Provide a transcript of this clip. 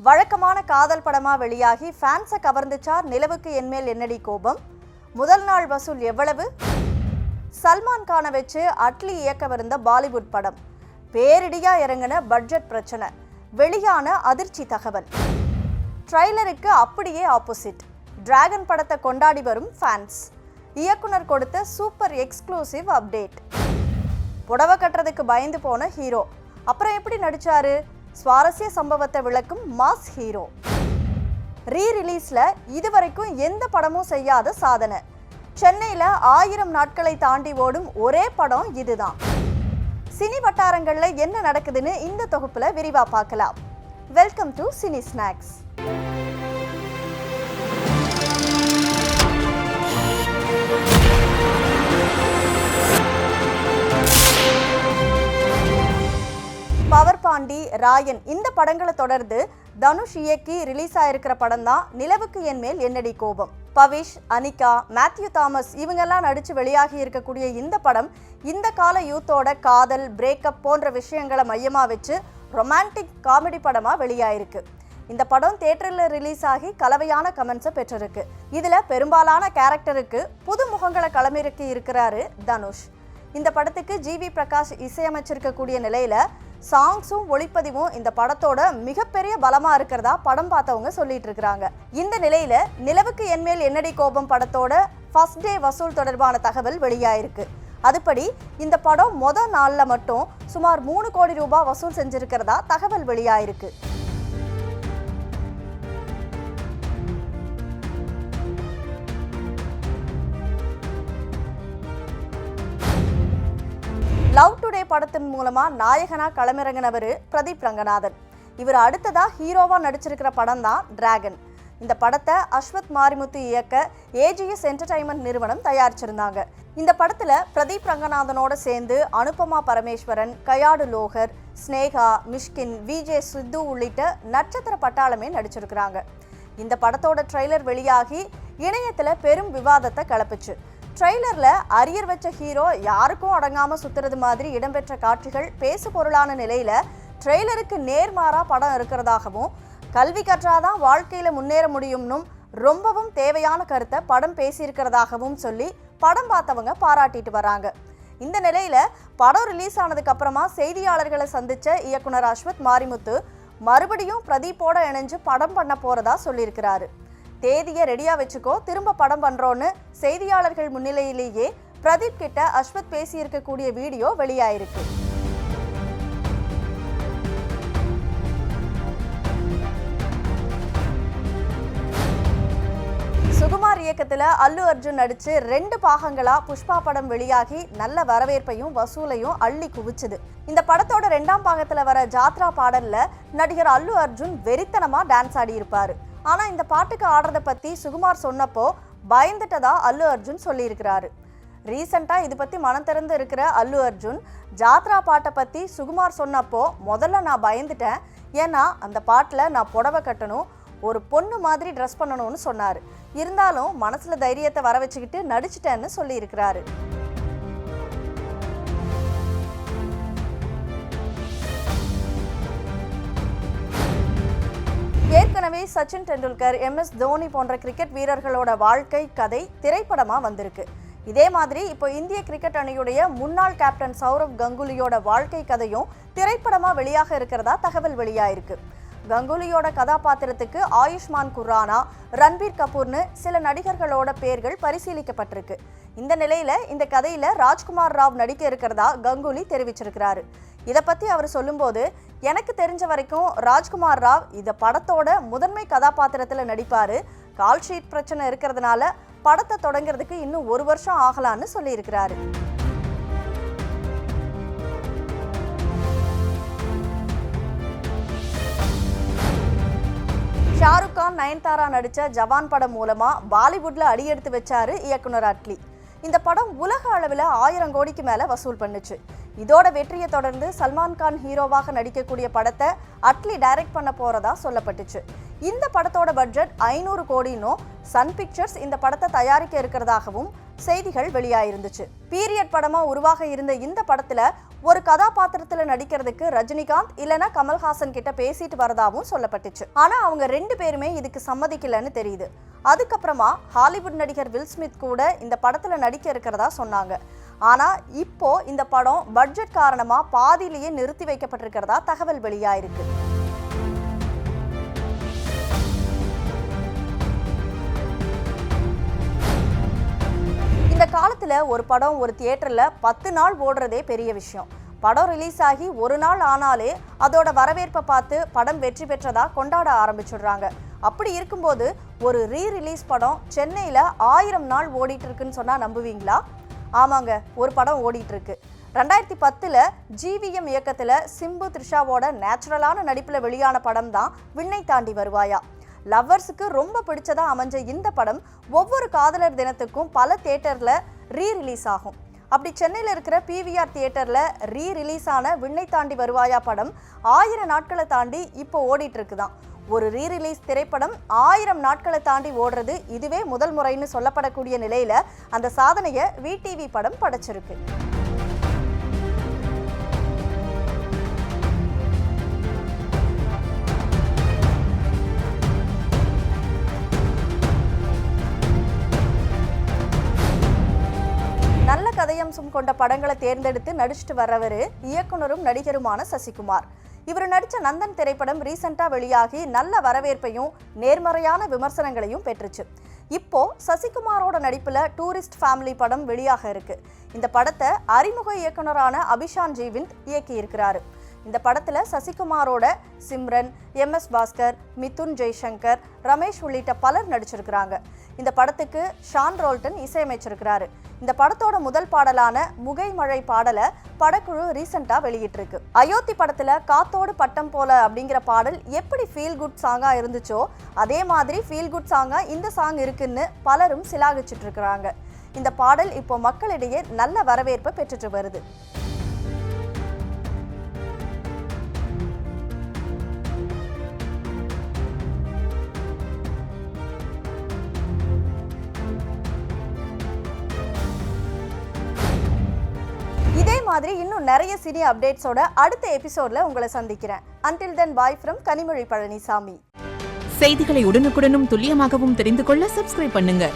வழக்கமான காதல் படமா வெளியாகி ஃபேன்ஸை கவர்ந்துச்சார் நிலவுக்கு என்மேல் என்னடி கோபம். முதல் நாள் வசூல் எவ்வளவு? சல்மான் கானை வச்சு அட்லி இயக்கவிருந்த பாலிவுட் படம் பேரிடியா இறங்கின பட்ஜெட் பிரச்சனை, வெளியான அதிர்ச்சி தகவல். ட்ரைலருக்கு அப்படியே ஆப்போசிட், டிராகன் படத்தை கொண்டாடி வரும் ஃபேன்ஸ். இயக்குனர் கொடுத்த சூப்பர் எக்ஸ்க்ளூசிவ் அப்டேட். புடவை கட்டுறதுக்கு பயந்து போன ஹீரோ அப்புறம் எப்படி நடிச்சாரு? சுவாரஸ்ய சம்பவத்தை விளக்கும் மாஸ் ஹீரோ. ரீ ரிலீஸ்ல இதுவரைக்கும் எந்த படமும் செய்யாத சாதனை. சென்னையில 1000 நாட்களை தாண்டி ஓடும் ஒரே படம் இதுதான். சினி வட்டாரங்கள்ல என்ன நடக்குதுன்னு இந்த தொகுப்புல விரிவா பார்க்கலாம். Welcome to cine snacks. Power Paandi, Raayan இந்த படங்களை தொடர்ந்து தனுஷ் இயக்கி ரிலீஸ் ஆயிருக்கிற படம் தான் நிலவுக்கு என்மேல் என்னடி கோபம். பவிஷ், அனிகா, மேத்யூ தாமஸ் இவங்கெல்லாம் நடிச்சு வெளியாகி இருக்கக்கூடிய இந்த படம் இந்த கால யூத்தோட காதல், பிரேக்கப் போன்ற விஷயங்களை மையமா வச்சு ரொமான்டிக் காமெடி படமா வெளியாயிருக்கு. இந்த படம் தியேட்டரில் ரிலீஸ் ஆகி கலவையான கமெண்ட்ஸை பெற்றிருக்கு. இதுல பெரும்பாலான கேரக்டருக்கு புது முகங்களை களமிறக்கி இருக்கிறாரு தனுஷ். இந்த படத்துக்கு ஜிவி பிரகாஷ் இசையமைச்சிருக்கக்கூடிய நிலையில சாங்ஸும் ஒளிப்பதிவும் இந்த படத்தோட மிகப்பெரிய பலமா இருக்கிறதா படம் பார்த்தவங்க சொல்லிட்டு இருக்கிறாங்க. இந்த நிலையில நிலவுக்கு என்மேல் என்னடி கோபம் படத்தோட ஃபர்ஸ்ட் டே வசூல் தொடர்பான தகவல் வெளியாயிருக்கு. அதுபடி இந்த படம் முதல் நாள்ல மட்டும் சுமார் 3 கோடி ரூபாய் வசூல் செஞ்சிருக்கிறதா தகவல் வெளியாயிருக்கு. லவ் டுடே படத்தின் மூலமா நாயகனா களமிறங்கினவர் பிரதீப் ரங்கநாதன். இவர் அடுத்ததா ஹீரோவா நடிச்சிருக்கிற படம் தான் டிராகன். இந்த படத்தை அஸ்வத் மாரிமுத்து இயக்க ஏஜிஎஸ் என்டர்டைன்மெண்ட் நிறுவனம் தயாரிச்சிருந்தாங்க. இந்த படத்துல பிரதீப் ரங்கநாதனோட சேர்ந்து அனுபமா பரமேஸ்வரன், கயாடு லோகர், ஸ்னேகா, மிஷ்கின், விஜே சித்து உள்ளிட்ட நட்சத்திர பட்டாளமே நடிச்சிருக்கிறாங்க. இந்த படத்தோட ட்ரெய்லர் வெளியாகி இணையத்துல பெரும் விவாதத்தை கிளப்புச்சு. ட்ரெய்லர்ல அரியர் வச்ச ஹீரோ யாருக்கும் அடங்காம சுத்துறது மாதிரி இடம்பெற்ற காட்சிகள் பேசு பொருளான நிலையில ட்ரெய்லருக்கு நேர்மாறா படம் இருக்கிறதாகவும், கல்வி கற்றாதான் வாழ்க்கையில முன்னேற முடியும்னும் ரொம்பவும் தேவையான கருத்தை படம் பேசியிருக்கிறதாகவும் சொல்லி படம் பார்த்தவங்க பாராட்டிட்டு வராங்க. இந்த நிலையில படம் ரிலீஸ் ஆனதுக்கு அப்புறமா செய்தியாளர்களை சந்திச்ச இயக்குனர் அஸ்வத் மாரிமுத்து மறுபடியும் பிரதீப்போட இணைஞ்சு படம் பண்ண போறதா சொல்லியிருக்கிறாரு. தேதியை ரெடியா வச்சுக்கோ, திரும்ப படம் பண்றோன்னு செய்தியாளர்கள் முன்னிலையிலேயே பிரதீப் கிட்ட அஸ்வத் பேசி இருக்கக்கூடிய வீடியோ வெளியாயிருக்கு. சுகுமார் இயக்கத்துல அல்லு அர்ஜுன் நடிச்சு 2 பாகங்களா புஷ்பா படம் வெளியாகி நல்ல வரவேற்பையும் வசூலையும் அள்ளி குவிச்சுது. இந்த படத்தோட 2ஆம் பாகத்துல வர ஜாத்ரா பாடல்ல நடிகர் அல்லு அர்ஜுன் வெறித்தனமா டான்ஸ் ஆடி இருப்பாரு. ஆனா இந்த பாட்டுக்கு ஆடுறத பத்தி சுகுமார் சொன்னப்போ பயந்துட்டதா அல்லு அர்ஜுன் சொல்லியிருக்கிறாரு. ரீசெண்டா இது பத்தி மனம் திறந்து இருக்கிற அல்லு அர்ஜுன் ஜாத்ரா பாட்டை பத்தி சுகுமார் சொன்னப்போ முதல்ல நான் பயந்துட்டேன், ஏன்னா அந்த பாட்டுல நான் புடவை கட்டணும், ஒரு பொண்ணு மாதிரி ட்ரெஸ் பண்ணணும்னு சொன்னாரு. இருந்தாலும் மனசுல தைரியத்தை வர வச்சுக்கிட்டு நடிச்சிட்டேன்னு சொல்லியிருக்கிறாரு. ஏற்கனவே சச்சின் டெண்டுல்கர், MS தோனி போன்ற கிரிக்கெட் வீரர்களோட வாழ்க்கை கதை திரைப்படமா வந்திருக்கு. இதே மாதிரி இப்போ இந்திய கிரிக்கெட் அணியுடைய முன்னாள் கேப்டன் சௌரவ் கங்குலியோட வாழ்க்கை கதையும் திரைப்படமா வெளியாக இருக்கிறதா தகவல் வெளியாயிருக்கு. கங்குலியோட கதாபாத்திரத்துக்கு ஆயுஷ்மான் குர்ரானா, ரன்பீர் கபூர்னு சில நடிகர்களோட பெயர்கள் பரிசீலிக்கப்பட்டிருக்கு. இந்த நிலையில இந்த கதையில ராஜ்குமார் ராவ் நடிக்க இருக்கிறதா கங்குலி தெரிவிச்சிருக்கிறாரு. இதை பத்தி அவர் சொல்லும்போது, எனக்கு தெரிஞ்ச வரைக்கும் ராஜ்குமார் ராவ் இந்த படத்தோட முதன்மை கதாபாத்திரத்துல நடிப்பாரு. கால் ஷீட் பிரச்சனை இருக்கிறதுனால படத்தை தொடங்கிறதுக்கு இன்னும் 1 வருஷம் ஆகலான்னு சொல்லியிருக்கிறாரு. ஷாருக் கான், நயன்தாரா நடிச்ச ஜவான் படம் மூலமா பாலிவுட்ல அடியெடுத்து வச்சாரு இயக்குனர் அட்லி. இந்த படம் உலக அளவில் 1000 கோடிக்கு மேல வசூல் பண்ணுச்சு. இதோட வெற்றியை தொடர்ந்து சல்மான் கான் ஹீரோவாக நடிக்கக்கூடிய படத்தை அட்லி டைரக்ட் பண்ண போறதா சொல்லப்பட்டுச்சு. இந்த படத்தோட பட்ஜெட் 500 கோடினும் சன் பிக்சர்ஸ் இந்த படத்தை தயாரிக்க இருக்கிறதாகவும் செய்திகள் வெளியாயிருந்துச்சு. பீரியட் படமா உருவாக இருந்த இந்த படத்துல ஒரு கதாபாத்திரத்துல நடிக்கிறதுக்கு ரஜினிகாந்த் இல்லனா கமல்ஹாசன் கிட்ட பேசிட்டு வரதாவும் சொல்லப்பட்டுச்சு. ஆனா அவங்க 2 பேருமே இதுக்கு சம்மதிக்கலன்னு தெரியுது. அதுக்கப்புறமா ஹாலிவுட் நடிகர் வில் ஸ்மித் கூட இந்த படத்துல நடிக்க இருக்கிறதா சொன்னாங்க. ஆனா இப்போ இந்த படம் பட்ஜெட் காரணமா பாதியிலேயே நிறுத்தி வைக்கப்பட்டிருக்கிறதா தகவல் வெளியாயிருக்கு. இந்த காலத்துல ஒரு படம் ஒரு தியேட்டர்ல 10 நாள் ஓடுறதே பெரிய விஷயம். படம் ரிலீஸ் ஆகி ஒரு நாள் ஆனாலே அதோட வரவேற்பை பார்த்து படம் வெற்றி பெற்றதா கொண்டாட ஆரம்பிச்சுடுறாங்க. அப்படி இருக்கும்போது ஒரு ரீரிலீஸ் படம் சென்னையில 1000 நாள் ஓடிட்டு இருக்குன்னு சொன்னா நம்புவீங்களா? ஆமாங்க, ஒரு படம் ஓடிட்டு இருக்கு. 2010 GVM இயக்கத்துல சிம்பு த்ரிஷாவோட நேச்சுரலான நடிப்புல வெளியான படம் தான் விண்ணை தாண்டி வருவாயா. லவ்வர்ஸுக்கு ரொம்ப பிடிச்சதா அமைஞ்ச இந்த படம் ஒவ்வொரு காதலர் தினத்துக்கும் பல தியேட்டர்ல ரீரிலீஸ் ஆகும். அப்படி சென்னையில் இருக்கிற PVR தியேட்டர்ல ரீரிலீஸ் ஆன விண்ணை தாண்டி வருவாயா படம் 1000 நாட்களை தாண்டி இப்போ ஓடிட்டு இருக்குதான். ஒரு ரீரிலீஸ் திரைப்படம் 1000 நாட்களை தாண்டி ஓடுறது இதுவே முதல் முறைன்னு சொல்லப்படக்கூடிய நிலையில அந்த சாதனையை VTV படம் படைச்சிருக்கு. நல்ல கதையம்சம் கொண்ட படங்களை தேர்ந்தெடுத்து நடிச்சுட்டு வர்றவர் இயக்குனரும் நடிகருமான சசிகுமார். இவர் நடித்த நந்தன் திரைப்படம் ரீசெண்டா வெளியாகி நல்ல வரவேற்பையும் நேர்மறையான விமர்சனங்களையும் பெற்றுச்சு. இப்போ சசிகுமாரோட நடிப்புல டூரிஸ்ட் ஃபேமிலி படம் வெளியாக இருக்கு. இந்த படத்தை அறிமுக இயக்குனரான அபிஷான் ஜீவிந்த் இயக்கி இருக்கிறாரு. இந்த படத்துல சசிகுமாரோட சிம்ரன், MS பாஸ்கர், மிதுன் ஜெய்சங்கர், ரமேஷ் உள்ளிட்ட பலர் நடிச்சிருக்கிறாங்க. இந்த படத்துக்கு ஷான் ரோல்டன் இசையமைச்சிருக்கிறாரு. இந்த படத்தோட முதல் பாடலான முகை மழை பாடலை படக்குழு ரீசெண்டா வெளியிட்டிருக்கு. அயோத்தி படத்துல காத்தோடு பட்டம் போல அப்படிங்கிற பாடல் எப்படி ஃபீல் குட் சாங்கா இருந்துச்சோ அதே மாதிரி ஃபீல் குட் சாங்கா இந்த சாங் இருக்குன்னு பலரும் சிலாகிச்சிட்டு இருக்கிறாங்க. இந்த பாடல் இப்போ மக்களிடையே நல்ல வரவேற்பை பெற்றுட்டு வருது. இதே மாதிரி இன்னும் நிறைய சினி அப்டேட்ஸோட அடுத்த எபிசோட்ல உங்களை சந்திக்கிறேன். Until then, bye from Kanimozhi Palaniswami. செய்திகளை உடனுக்குடனும் துல்லியமாகவும் தெரிந்து கொள்ள சப்ஸ்கிரைப் பண்ணுங்க.